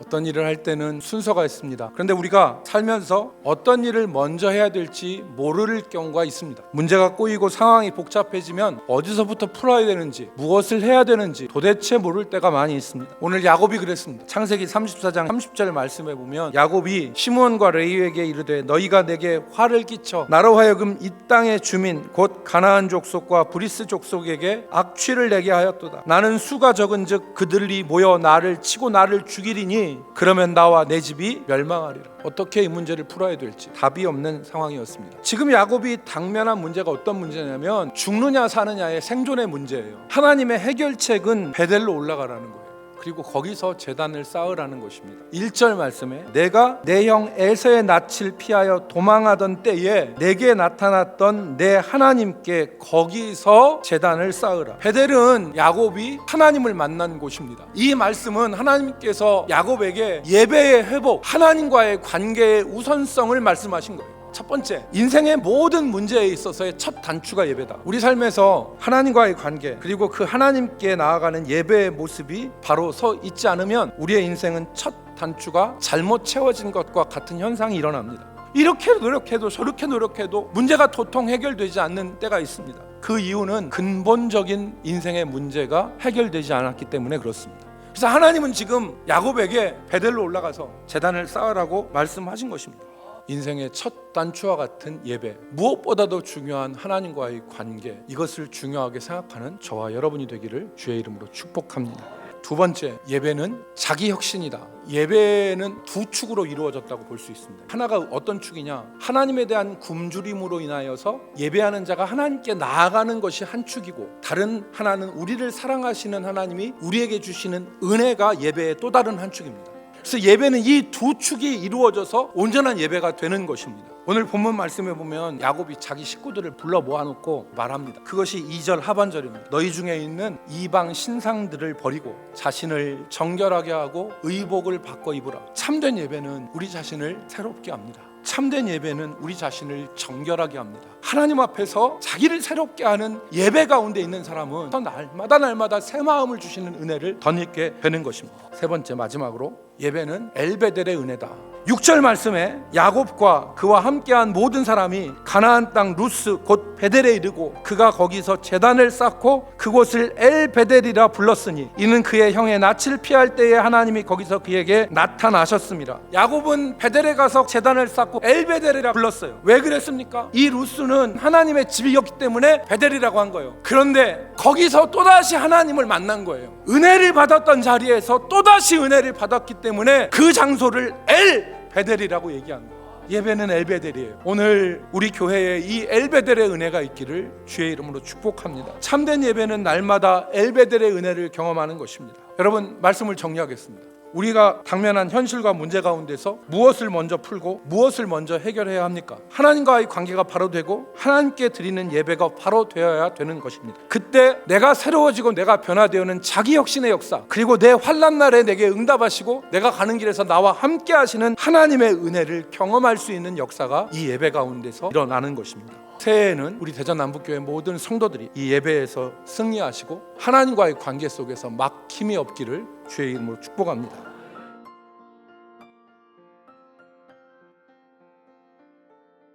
어떤 일을 할 때는 순서가 있습니다. 그런데 우리가 살면서 어떤 일을 먼저 해야 될지 모를 경우가 있습니다. 문제가 꼬이고 상황이 복잡해지면 어디서부터 풀어야 되는지, 무엇을 해야 되는지 도대체 모를 때가 많이 있습니다. 오늘 야곱이 그랬습니다. 창세기 34장 30절 말씀에 보면 야곱이 시므온과 레위에게 이르되 너희가 내게 화를 끼쳐 나로 하여금 이 땅의 주민 곧 가나안 족속과 브리스 족속에게 악취를 내게 하였도다. 나는 수가 적은즉 그들이 모여 나를 치고 나를 죽이리니 그러면 나와 내 집이 멸망하리라. 어떻게 이 문제를 풀어야 될지 답이 없는 상황이었습니다. 지금 야곱이 당면한 문제가 어떤 문제냐면 죽느냐 사느냐의 생존의 문제예요. 하나님의 해결책은 베델로 올라가라는 거예요. 그리고 거기서 제단을 쌓으라는 것입니다. 1절 말씀에 내가 내 형 에서의 낯을 피하여 도망하던 때에 내게 나타났던 내 하나님께 거기서 제단을 쌓으라. 베델은 야곱이 하나님을 만난 곳입니다. 이 말씀은 하나님께서 야곱에게 예배의 회복, 하나님과의 관계의 우선성을 말씀하신 거예요. 첫 번째, 인생의 모든 문제에 있어서의 첫 단추가 예배다. 우리 삶에서 하나님과의 관계 그리고 그 하나님께 나아가는 예배의 모습이 바로 서 있지 않으면 우리의 인생은 첫 단추가 잘못 채워진 것과 같은 현상이 일어납니다. 이렇게 노력해도 저렇게 노력해도 문제가 도통 해결되지 않는 때가 있습니다. 그 이유는 근본적인 인생의 문제가 해결되지 않았기 때문에 그렇습니다. 그래서 하나님은 지금 야곱에게 베델로 올라가서 제단을 쌓으라고 말씀하신 것입니다. 인생의 첫 단추와 같은 예배, 무엇보다도 중요한 하나님과의 관계, 이것을 중요하게 생각하는 저와 여러분이 되기를 주의 이름으로 축복합니다. 두 번째, 예배는 자기 혁신이다. 예배는 두 축으로 이루어졌다고 볼 수 있습니다. 하나가 어떤 축이냐? 하나님에 대한 굶주림으로 인하여서 예배하는 자가 하나님께 나아가는 것이 한 축이고, 다른 하나는 우리를 사랑하시는 하나님이 우리에게 주시는 은혜가 예배의 또 다른 한 축입니다. 그래서 예배는 이 두 축이 이루어져서 온전한 예배가 되는 것입니다. 오늘 본문 말씀에 보면 야곱이 자기 식구들을 불러 모아놓고 말합니다. 그것이 2절 하반절입니다. 너희 중에 있는 이방 신상들을 버리고 자신을 정결하게 하고 의복을 바꿔 입으라. 참된 예배는 우리 자신을 새롭게 합니다. 참된 예배는 우리 자신을 정결하게 합니다. 하나님 앞에서 자기를 새롭게 하는 예배 가운데 있는 사람은 날마다 새 마음을 주시는 은혜를 덧입게 되는 것입니다. 세 번째, 마지막으로 예배는 엘베델의 은혜다. 6절 말씀에 야곱과 그와 함께한 모든 사람이 가나안 땅 루스 곧 베델에 이르고 그가 거기서 제단을 쌓고 그곳을 엘베델이라 불렀으니 이는 그의 형의 낯을 피할 때에 하나님이 거기서 그에게 나타나셨습니다. 야곱은 베델에 가서 제단을 쌓고 엘베델이라 불렀어요. 왜 그랬습니까? 이 루스는 하나님의 집이었기 때문에 베델이라고 한 거예요. 그런데 거기서 또다시 하나님을 만난 거예요. 은혜를 받았던 자리에서 또다시 은혜를 받았기 때문에 그 장소를 베델이라고 얘기한 거예요. 예배는 엘베델이에요. 오늘 우리 교회에 이 엘베델의 은혜가 있기를 주의 이름으로 축복합니다. 참된 예배는 날마다 엘베델의 은혜를 경험하는 것입니다. 여러분, 말씀을 정리하겠습니다. 우리가 당면한 현실과 문제 가운데서 무엇을 먼저 풀고 무엇을 먼저 해결해야 합니까? 하나님과의 관계가 바로 되고 하나님께 드리는 예배가 바로 되어야 되는 것입니다. 그때 내가 새로워지고 내가 변화되어는 자기 혁신의 역사, 그리고 내 환난 날에 내게 응답하시고 내가 가는 길에서 나와 함께 하시는 하나님의 은혜를 경험할 수 있는 역사가 이 예배 가운데서 일어나는 것입니다. 새해에는 우리 대전남북교회 모든 성도들이 이 예배에서 승리하시고 하나님과의 관계 속에서 막힘이 없기를 주의 이름으로 축복합니다.